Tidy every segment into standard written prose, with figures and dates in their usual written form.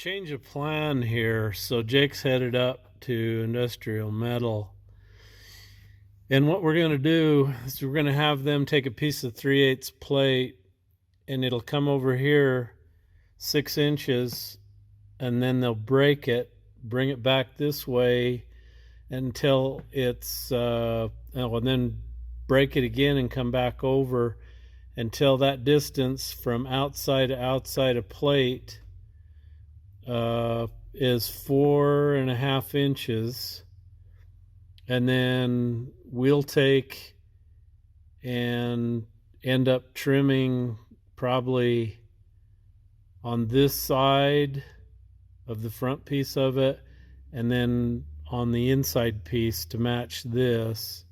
Change of plan here. So Jake's headed up to Industrial Metal. And what we're going to do is we're going to have them take a piece of 3/8 plate and it'll come over here 6 inches, and then they'll break it, bring it back this way until it's, and then break it again and come back over until that distance from outside to outside of plate is 4.5 inches. And then we'll take and end up trimming probably on this side of the front piece of it, and then on the inside piece to match this.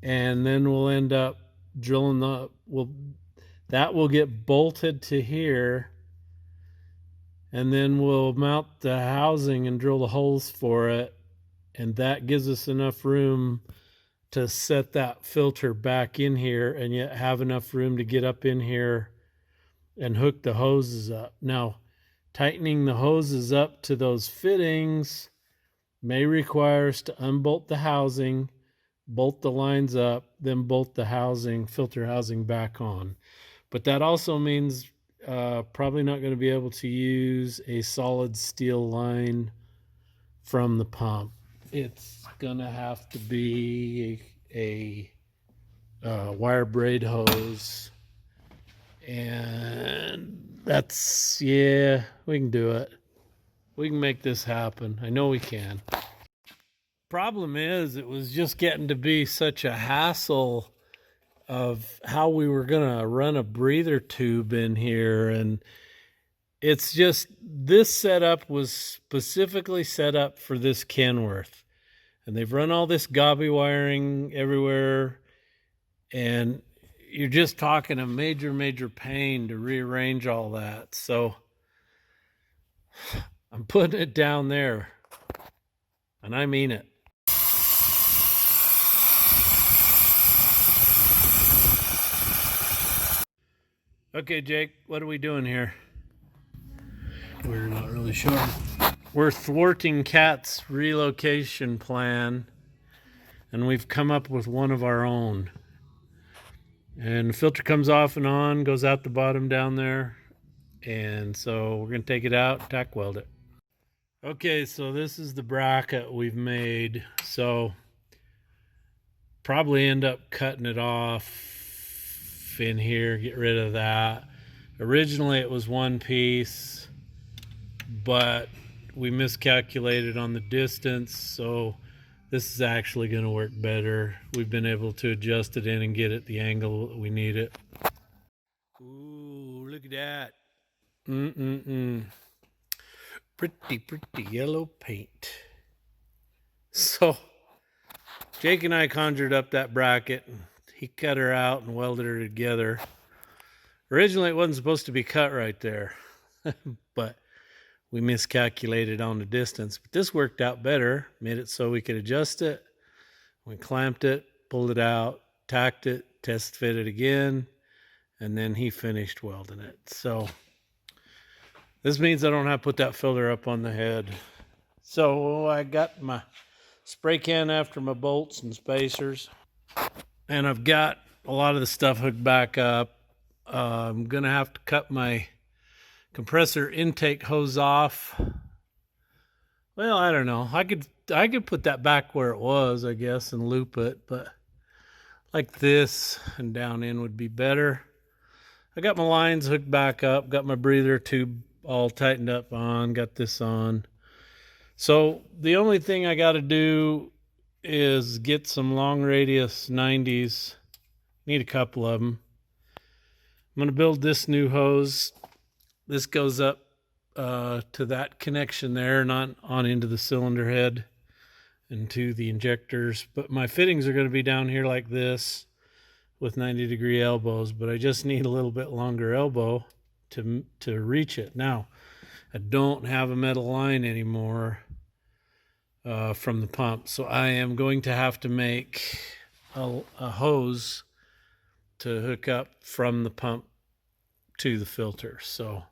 And then we'll end up drilling that will get bolted to here, and then we'll mount the housing and drill the holes for it. And that gives us enough room to set that filter back in here and yet have enough room to get up in here and hook the hoses up. Now, tightening the hoses up to those fittings may require us to unbolt the housing, bolt the lines up, then bolt the housing, filter housing back on. But that also means probably not going to be able to use a solid steel line from the pump. It's gonna have to be a wire braid hose, and that's, yeah, we can do it. We can make this happen. I know we can. Problem is, it was just getting to be such a hassle of how we were gonna run a breather tube in here, and it's just, this setup was specifically set up for this Kenworth. And they've run all this gobby wiring everywhere, and you're just talking a major pain to rearrange all that. So I'm putting it down there, and I mean it. Okay, Jake, what are we doing here? We're not really sure. We're thwarting Kat's relocation plan, and we've come up with one of our own. And the filter comes off and on, goes out the bottom down there. And so we're going to take it out, tack weld it. Okay, so this is the bracket we've made. So probably end up cutting it off in here, get rid of that. Originally it was one piece, but we miscalculated on the distance, so this is actually going to work better. We've been able to adjust it in and get it the angle that we need it. Ooh, look at that. Pretty yellow paint. So Jake and I conjured up that bracket, and he cut her out and welded her together. Originally it wasn't supposed to be cut right there, but we miscalculated on the distance. But this worked out better, made it so we could adjust it. We clamped it, pulled it out, tacked it, test fit it again, and then he finished welding it. So this means I don't have to put that filter up on the head. So I got my spray can after my bolts and spacers, and I've got a lot of the stuff hooked back up. I'm gonna have to cut my compressor intake hose off. Well, I don't know. I could put that back where it was, I guess, and loop it, but like this and down in would be better. I got my lines hooked back up, got my breather tube all tightened up on, got this on. So the only thing I got to do is get some long radius 90s. Need a couple of them. I'm going to build this new hose. This goes up to that connection there, not on into the cylinder head and to the injectors. But my fittings are going to be down here like this with 90-degree elbows, but I just need a little bit longer elbow to reach it. Now, I don't have a metal line anymore from the pump, so I am going to have to make a hose to hook up from the pump to the filter. So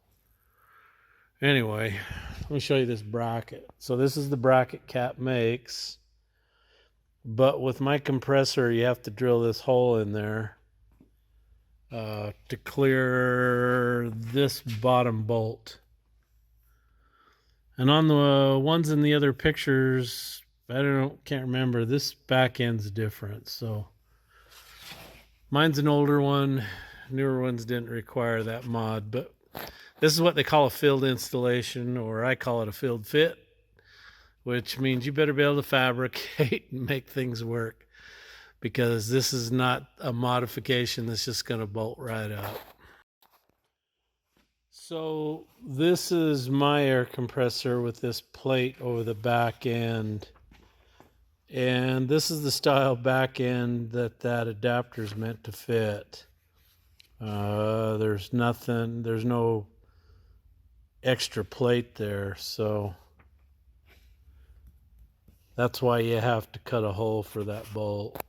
Anyway, let me show you this bracket. So this is the bracket Cat makes. But with my compressor, you have to drill this hole in there to clear this bottom bolt. And on the ones in the other pictures, can't remember, this back end's different. So mine's an older one. Newer ones didn't require that mod, but this is what they call a field installation, or I call it a field fit, which means you better be able to fabricate and make things work, because this is not a modification that's just going to bolt right up. So this is my air compressor with this plate over the back end. And this is the style back end that adapter is meant to fit. There's no extra plate there, so that's why you have to cut a hole for that bolt.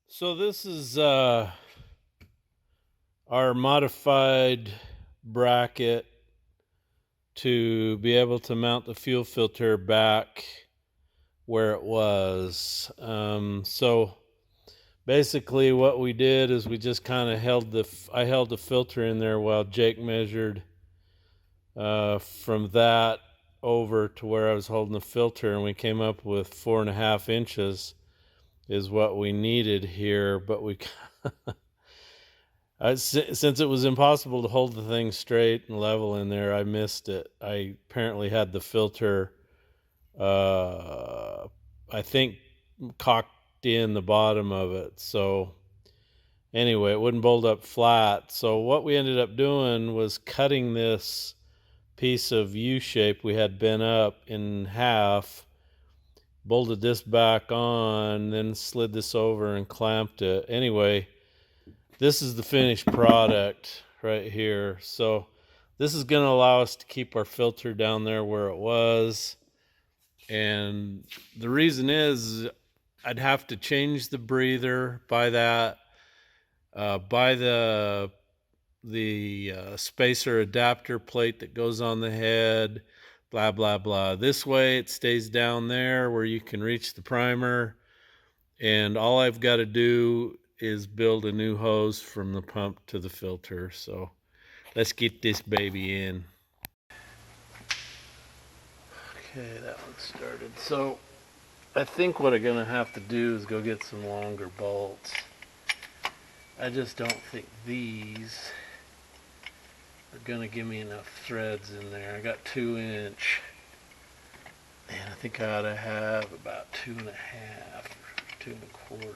So this is our modified bracket to be able to mount the fuel filter back where it was. So basically what we did is we just kind of held the filter in there while Jake measured from that over to where I was holding the filter, and we came up with 4.5 inches is what we needed here. But we since it was impossible to hold the thing straight and level in there, I missed it. I apparently had the filter I think cocked in the bottom of it. So anyway, it wouldn't bolt up flat. So what we ended up doing was cutting this piece of U-shape we had bent up in half, bolted this back on, then slid this over and clamped it. Anyway, this is the finished product right here. So this is going to allow us to keep our filter down there where it was. And the reason is I'd have to change the breather, buy that, buy the spacer adapter plate that goes on the head, blah, blah, blah. This way it stays down there where you can reach the primer. And all I've got to do is build a new hose from the pump to the filter. So let's get this baby in. Okay, that one started. So I think what I'm gonna have to do is go get some longer bolts. I just don't think these are gonna give me enough threads in there. I got 2-inch, and I think I ought to have about 2.5 or 2.25.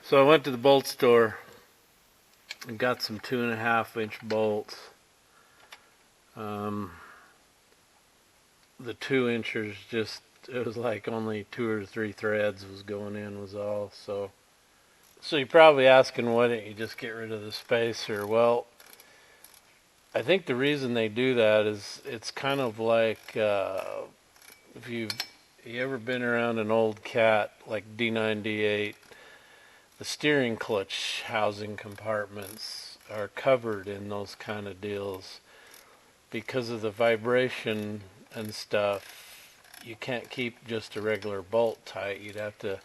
So I went to the bolt store and got some 2.5-inch bolts. The 2-inchers it was like only 2 or 3 threads was going in was all. So you're probably asking, why don't you just get rid of the spacer? Well, I think the reason they do that is it's kind of like if you ever been around an old Cat like D9, D8, the steering clutch housing compartments are covered in those kind of deals because of the vibration and stuff. You can't keep just a regular bolt tight. You'd have to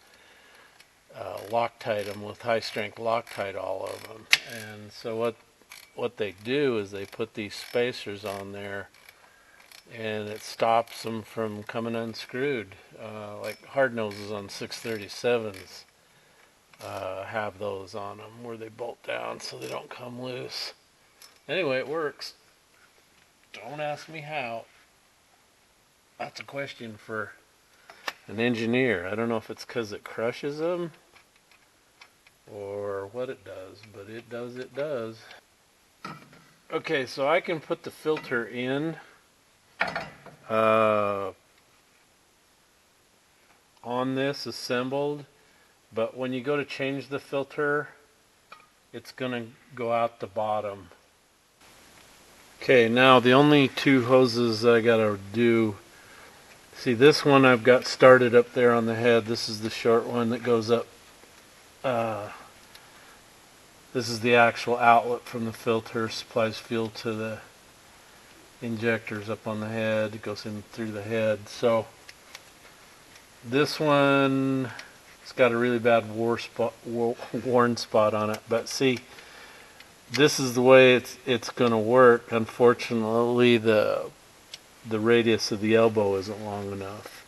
Loctite them with high strength Loctite, all of them. And so what they do is they put these spacers on there, and it stops them from coming unscrewed. Like hard noses on 637s have those on them where they bolt down so they don't come loose. Anyway, it works. Don't ask me how. That's a question for an engineer. I don't know if it's because it crushes them or what it does, but it does. Okay, so I can put the filter in on this assembled, but when you go to change the filter, it's gonna go out the bottom. Okay, now the only 2 hoses I gotta do. See, this one I've got started up there on the head. This is the short one that goes up This is the actual outlet from the filter, supplies fuel to the injectors up on the head. It goes in through the head. So this one, it's got a really bad worn spot on it. But see, this is the way it's going to work. Unfortunately, the radius of the elbow isn't long enough.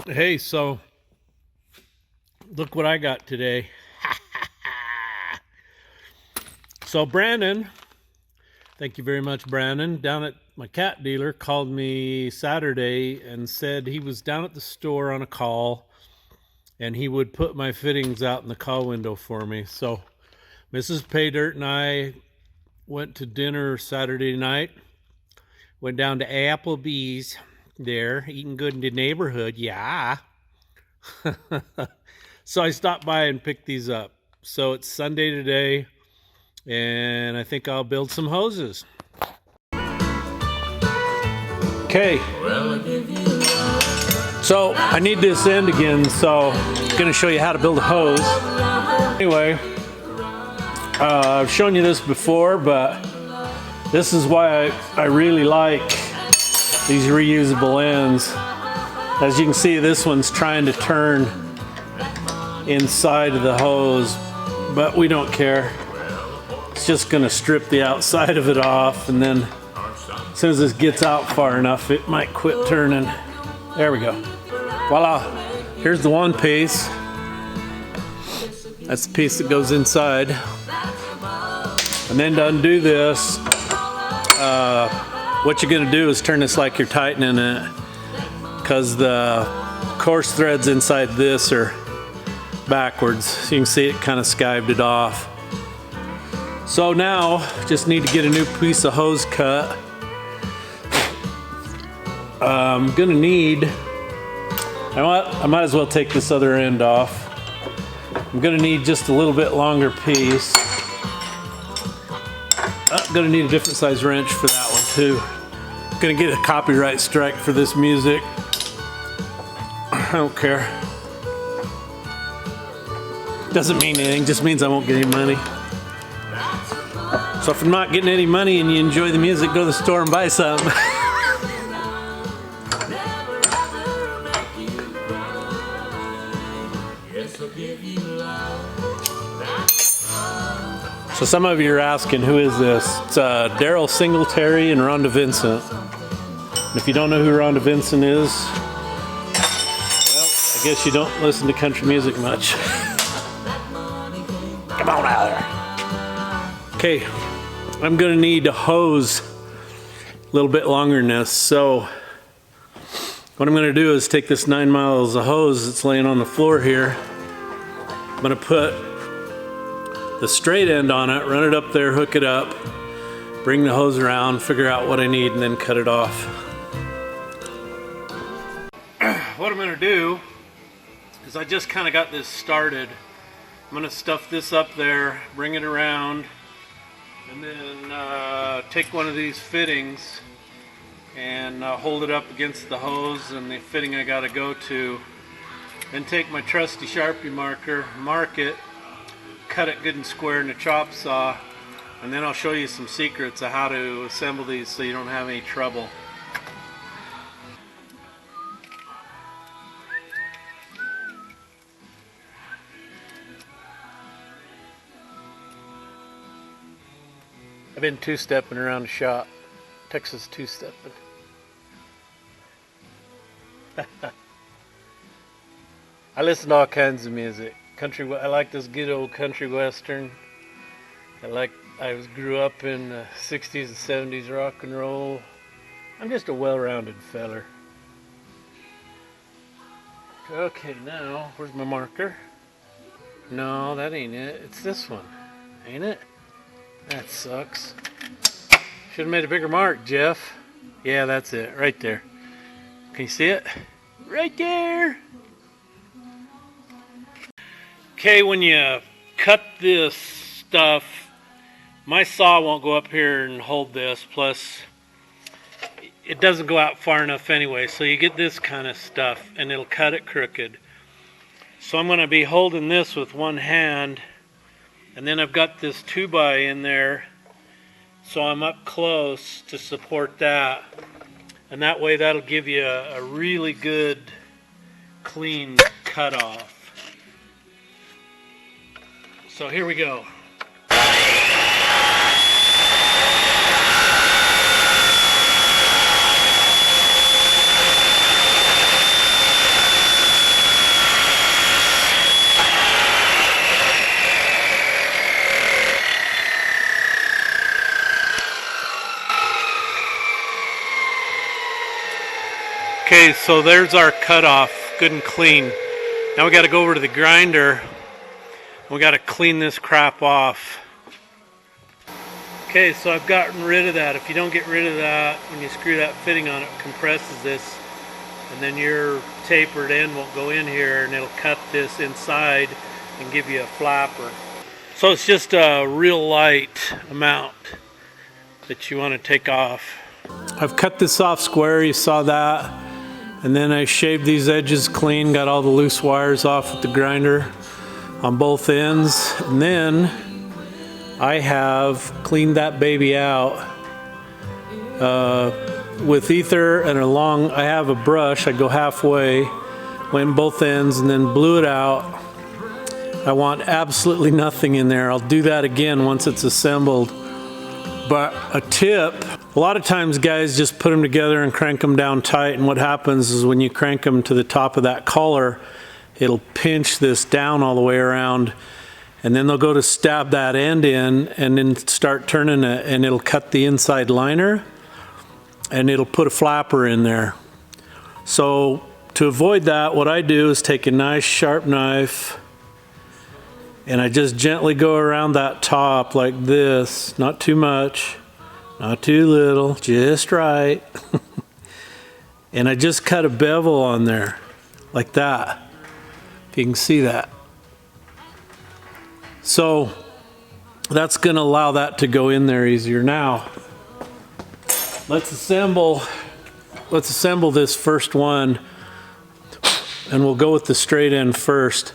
Hey, so look what I got today. So Brandon, thank you very much, Brandon, down at my cat dealer, called me Saturday and said he was down at the store on a call and he would put my fittings out in the call window for me. So Mrs. Paydirt and I went to dinner Saturday night, went down to Applebee's there, eating good in the neighborhood, yeah. So I stopped by and picked these up. So it's Sunday today, and I think I'll build some hoses. Okay. So I need this end again, so I'm going to show you how to build a hose. Anyway, I've shown you this before, but this is why I really like these reusable ends. As you can see, this one's trying to turn inside of the hose, but we don't care. It's just going to strip the outside of it off, and then as soon as this gets out far enough, it might quit turning. There we go. Voila. Here's the one piece. That's the piece that goes inside. And then to undo this, what you're going to do is turn this like you're tightening it, because the coarse threads inside this are backwards. So you can see it kind of skived it off. So now just need to get a new piece of hose cut. I'm gonna need, I might as well take this other end off. I'm gonna need just a little bit longer piece. I'm gonna need a different size wrench for that one too. I'm gonna get a copyright strike for this music. I don't care. Doesn't mean anything, just means I won't get any money. So if I'm not getting any money and you enjoy the music, go to the store and buy some. So some of you are asking, who is this? It's Daryl Singletary and Rhonda Vincent. And if you don't know who Rhonda Vincent is, well, I guess you don't listen to country music much. Come on out there. Okay, I'm gonna need a hose a little bit longer than this. So what I'm gonna do is take this 9 miles of hose that's laying on the floor here. I'm gonna put the straight end on it, run it up there, hook it up, bring the hose around, figure out what I need, and then cut it off. What I'm gonna do is I just kind of got this started. I'm gonna stuff this up there, bring it around, and then take one of these fittings and hold it up against the hose and the fitting I gotta go to. Then take my trusty Sharpie marker, mark it, cut it good and square in the chop saw, and then I'll show you some secrets of how to assemble these so you don't have any trouble. I've been two-stepping around the shop. Texas two-stepping. I listen to all kinds of music. Country. I like this good old country western. I grew up in the 60s and 70s rock and roll. I'm just a well-rounded feller. Okay, now where's my marker? No, that ain't it. It's this one, ain't it? That sucks. Should have made a bigger mark, Jeff. Yeah, that's it, right there. Can you see it? Right there. Okay, when you cut this stuff, my saw won't go up here and hold this. Plus, it doesn't go out far enough anyway. So you get this kind of stuff and it'll cut it crooked. So I'm going to be holding this with one hand, and then I've got this 2x in there, so I'm up close to support that, and that way that'll give you a really good clean cutoff. So here we go. Okay, so there's our cutoff, good and clean. Now we got to go over to the grinder. We got to clean this crap off. Okay, so I've gotten rid of that. If you don't get rid of that, when you screw that fitting on, it compresses this, and then your tapered end won't go in here, and it'll cut this inside and give you a flapper. So it's just a real light amount that you want to take off. I've cut this off square, you saw that. And then I shaved these edges clean, got all the loose wires off with the grinder on both ends. And then I have cleaned that baby out with ether and I have a brush. I go halfway, went in both ends and then blew it out. I want absolutely nothing in there. I'll do that again once it's assembled. But a tip, a lot of times guys just put them together and crank them down tight, and what happens is when you crank them to the top of that collar, it'll pinch this down all the way around, and then they'll go to stab that end in and then start turning it, and it'll cut the inside liner and it'll put a flapper in there. So to avoid that, what I do is take a nice sharp knife and I just gently go around that top like this, not too much, not too little, just right. And I just cut a bevel on there, like that, if you can see that. So that's gonna allow that to go in there easier. Now, let's assemble this first one, and we'll go with the straight end first.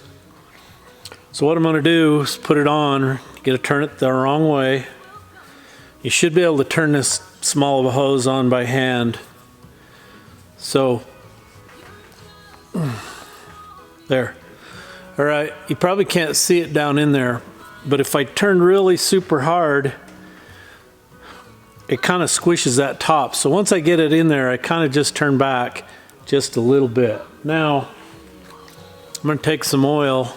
So what I'm going to do is put it on. You got to turn it the wrong way. You should be able to turn this small of a hose on by hand. So, there. All right, you probably can't see it down in there, but if I turn really super hard, it kind of squishes that top. So once I get it in there, I kind of just turn back just a little bit. Now, I'm going to take some oil.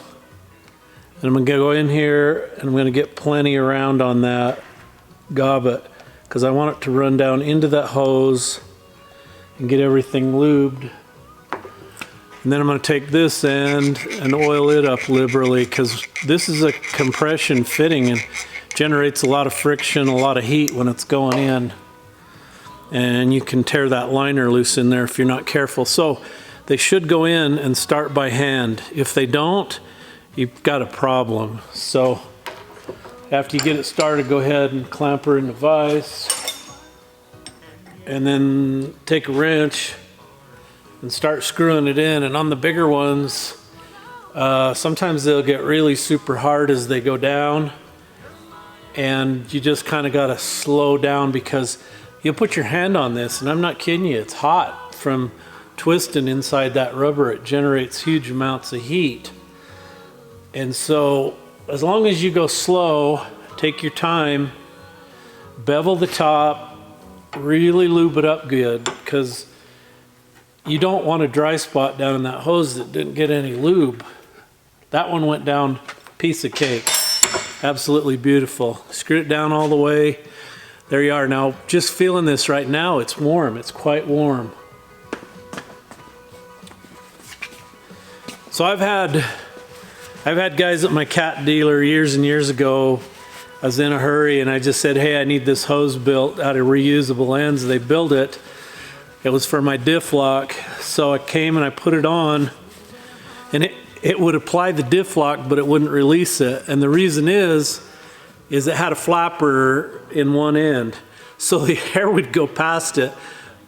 And I'm going to go in here and I'm going to get plenty around on that gobbet because I want it to run down into that hose and get everything lubed. And then I'm going to take this end and oil it up liberally because this is a compression fitting and generates a lot of friction, a lot of heat when it's going in. And you can tear that liner loose in there if you're not careful. So they should go in and start by hand. If they don't, you've got a problem. So after you get it started, go ahead and clamp her in the vise and then take a wrench and start screwing it in. And on the bigger ones, sometimes they'll get really super hard as they go down, and you just kind of got to slow down because you'll put your hand on this, and I'm not kidding you, it's hot from twisting inside that rubber. It generates huge amounts of heat. And so as long as you go slow, take your time, bevel the top, really lube it up good, because you don't want a dry spot down in that hose that didn't get any lube. That one went down piece of cake. Absolutely beautiful. Screw it down all the way. There you are. Now just feeling this right now, it's warm. It's quite warm. So I've had guys at my cat dealer years and years ago. I was in a hurry and I just said, hey, I need this hose built out of reusable ends. They built it. It was for my diff lock. So I came and I put it on, and it would apply the diff lock, but it wouldn't release it. And the reason is it had a flapper in one end. So the air would go past it,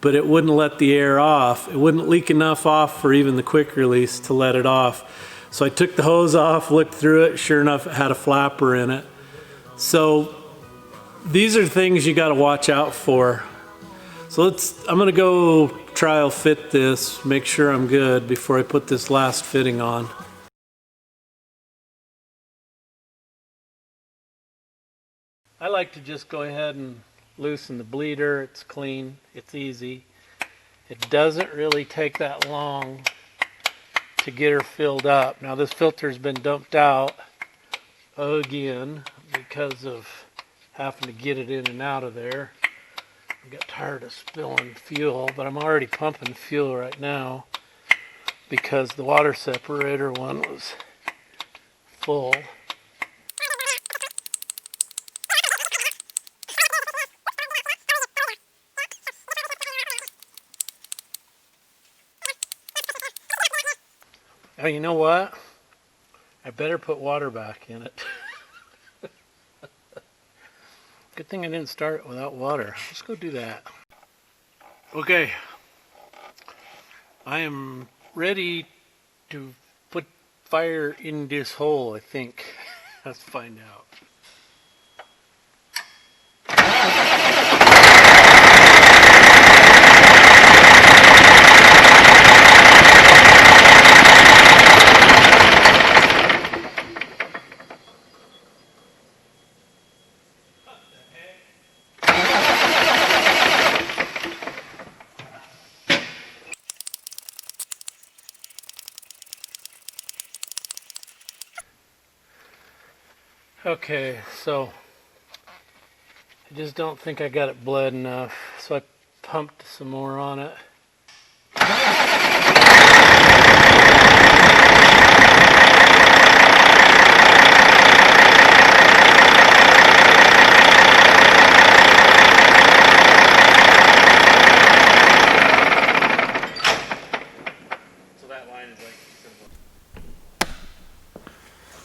but it wouldn't let the air off. It wouldn't leak enough off for even the quick release to let it off. So I took the hose off, looked through it, sure enough it had a flapper in it. So these are things you got to watch out for. So I'm gonna go trial fit this, make sure I'm good before I put this last fitting on. I like to just go ahead and loosen the bleeder. It's clean, it's easy. It doesn't really take that long to get her filled up. Now this filter's been dumped out again because of having to get it in and out of there. I got tired of spilling fuel, but I'm already pumping fuel right now because the water separator one was full. Oh, you know what? I better put water back in it. Good thing I didn't start it without water. Let's go do that. Okay. I am ready to put fire in this hole, I think. Let's find out. Okay, so I just don't think I got it bled enough, so I pumped some more on it. So that line is like simple.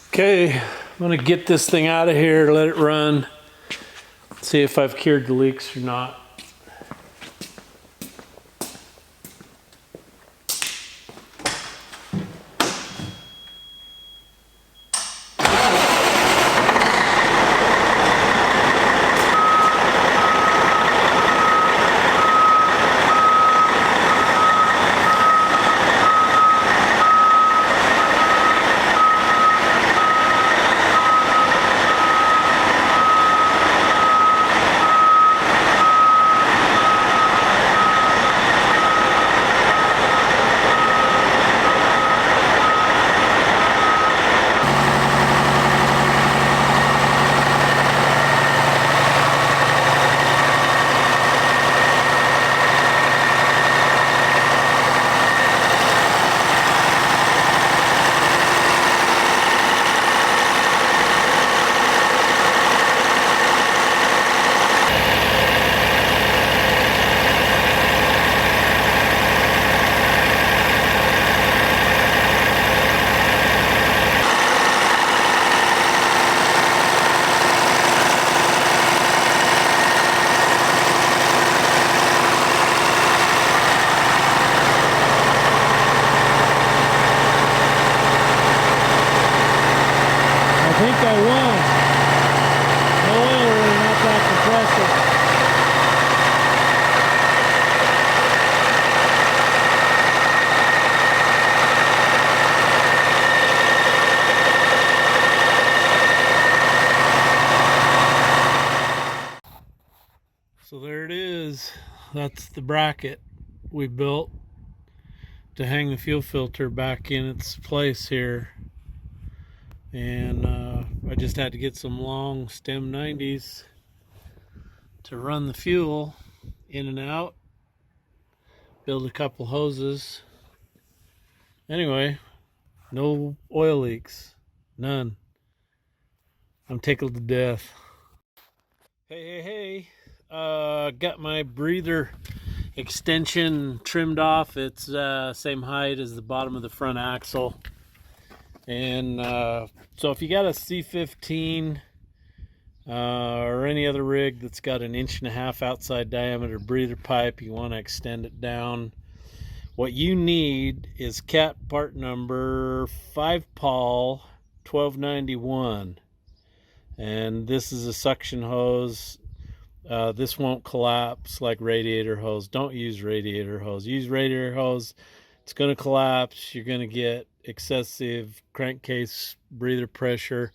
Okay. I'm gonna get this thing out of here, let it run, see if I've cured the leaks or not. I think I won. No oil running out that compressor. So there it is. That's the bracket we built to hang the fuel filter back in its place here. And I just had to get some long stem 90s to run the fuel in and out, build a couple hoses. Anyway, no oil leaks, none. I'm tickled to death. Hey, got my breather extension trimmed off. It's same height as the bottom of the front axle. And so if you got a C15 or any other rig that's got an 1.5 inch outside diameter breather pipe, you want to extend it down. What you need is cat part number 5PAL 1291, and this is a suction hose. This won't collapse like radiator hose. Don't use radiator hose. Use radiator hose, it's going to collapse. You're going to get excessive crankcase breather pressure,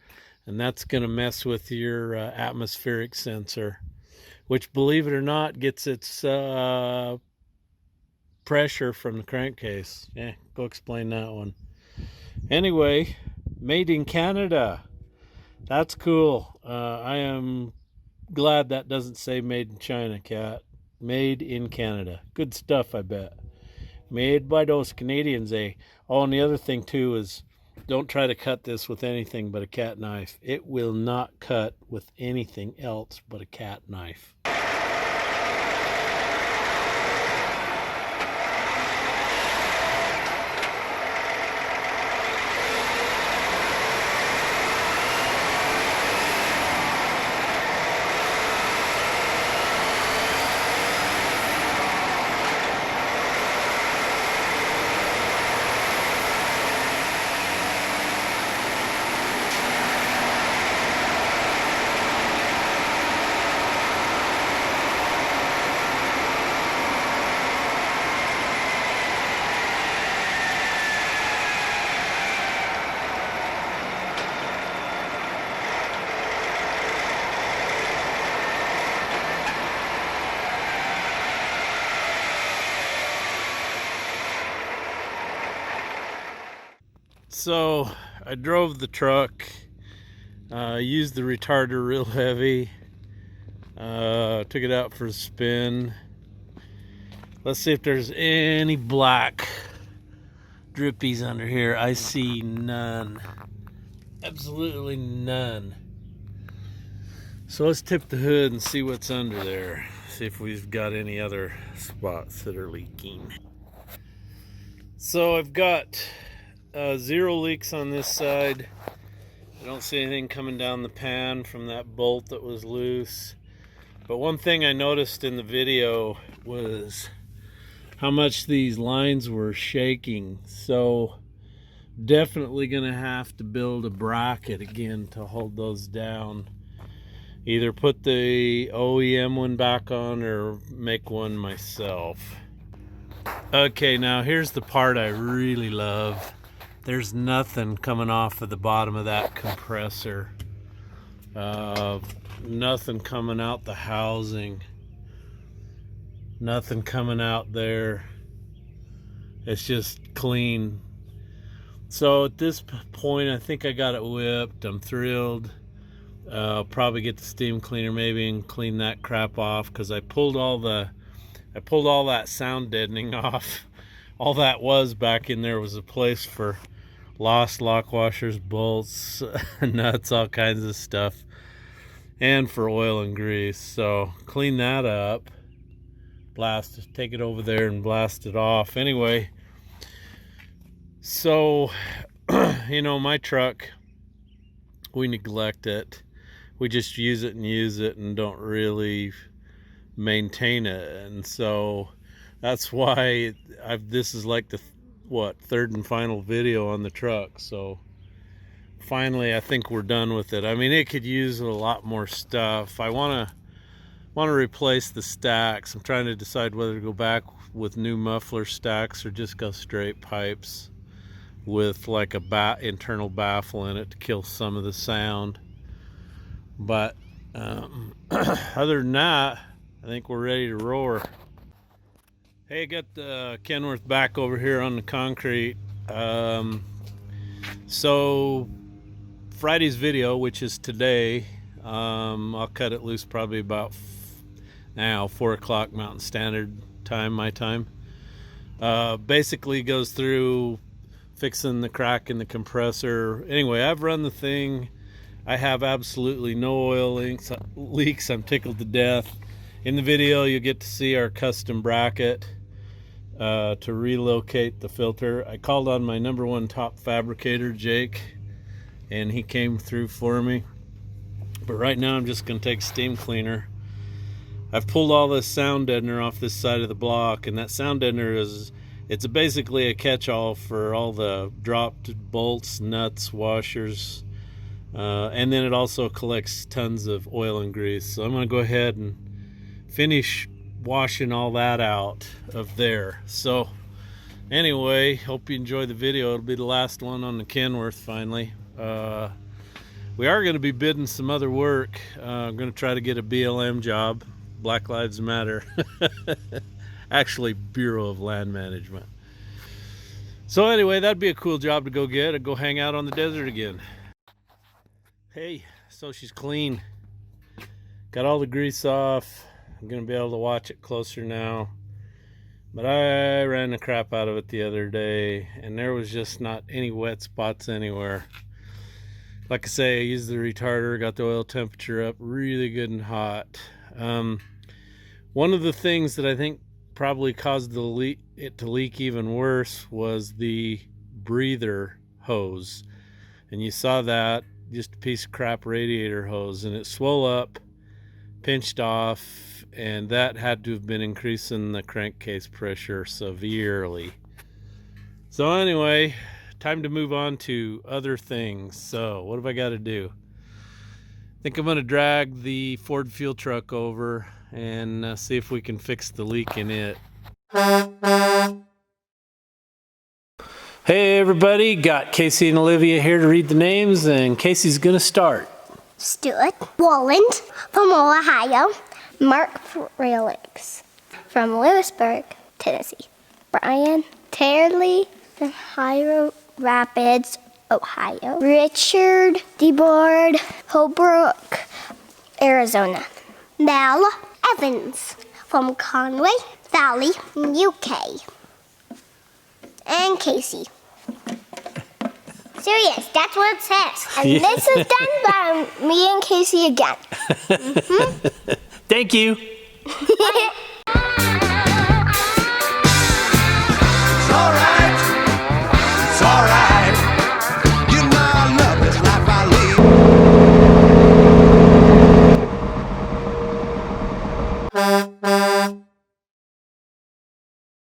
and that's going to mess with your atmospheric sensor, which, believe it or not, gets its pressure from the crankcase. Yeah, go explain that one. Anyway, made in Canada. That's cool. I am glad that doesn't say made in China, Cat. Made in Canada. Good stuff, I bet. Made by those Canadians, eh? Oh, and the other thing too is, don't try to cut this with anything but a cat knife. It will not cut with anything else but a cat knife. So I drove the truck, used the retarder real heavy, took it out for a spin. Let's see if there's any black drippies under here. I see none. Absolutely none. So let's tip the hood and see what's under there. See if we've got any other spots that are leaking. So I've got 0 leaks on this side. I don't see anything coming down the pan from that bolt that was loose. But one thing I noticed in the video was how much these lines were shaking. So definitely gonna have to build a bracket again to hold those down. Either put the OEM one back on or make one myself. Okay, now here's the part I really love. There's nothing coming off of the bottom of that compressor. Nothing coming out the housing. Nothing coming out there. It's just clean. So at this point, I think I got it whipped. I'm thrilled. I'll probably get the steam cleaner maybe and clean that crap off, because I pulled all that sound deadening off. All that was back in there was a place for lost lock washers, bolts, nuts, all kinds of stuff, and for oil and grease. So clean that up, take it over there and blast it off. Anyway, so you know, my truck, we neglect it. We just use it and don't really maintain it, and so that's why this is like the third and final video on the truck. So finally, I think we're done with it. I mean, it could use a lot more stuff. I want to replace the stacks. I'm trying to decide whether to go back with new muffler stacks or just go straight pipes with like a internal baffle in it to kill some of the sound. But other than that, I think we're ready to roar. Hey, I got Kenworth back over here on the concrete. So Friday's video, which is today, I'll cut it loose probably about now 4 o'clock Mountain Standard Time, my time. Basically goes through fixing the crack in the compressor. Anyway, I've run the thing. I have absolutely no oil leaks. I'm tickled to death. In the video, you'll get to see our custom bracket to relocate the filter. I called on my #1 top fabricator, Jake, and he came through for me. But right now I'm just going to take steam cleaner. I've pulled all the sound deadener off this side of the block, and that sound deadener it's basically a catch-all for all the dropped bolts, nuts, washers, and then it also collects tons of oil and grease. So I'm going to go ahead and finish washing all that out of there. So anyway, hope you enjoy the video. It'll be the last one on the Kenworth finally. We are going to be bidding some other work. I'm going to try to get a BLM job, Black Lives Matter. Actually, Bureau of Land Management. So anyway, that'd be a cool job to go get. I'd go hang out on the desert again. Hey, so she's clean. Got all the grease off. I'm going to be able to watch it closer now. But I ran the crap out of it the other day, and there was just not any wet spots anywhere. Like I say, I used the retarder, got the oil temperature up really good and hot. One of the things that I think probably caused it to leak even worse was the breather hose. And you saw that, just a piece of crap radiator hose, and it swelled up, pinched off, and that had to have been increasing the crankcase pressure severely. So anyway, time to move on to other things. So what have I got to do? I think I'm going to drag the Ford fuel truck over and see if we can fix the leak in it. Hey everybody, got Casey and Olivia here to read the names, and Casey's going to start. Stuart Walland from Ohio. Mark Frelix from Lewisburg, Tennessee. Brian Taylor from Hiro Rapids, Ohio. Richard DeBoard, Holbrook, Arizona. Mel Evans from Conway Valley, UK. And Casey. Serious, that's what it says. And this is done by me and Casey again. Thank you.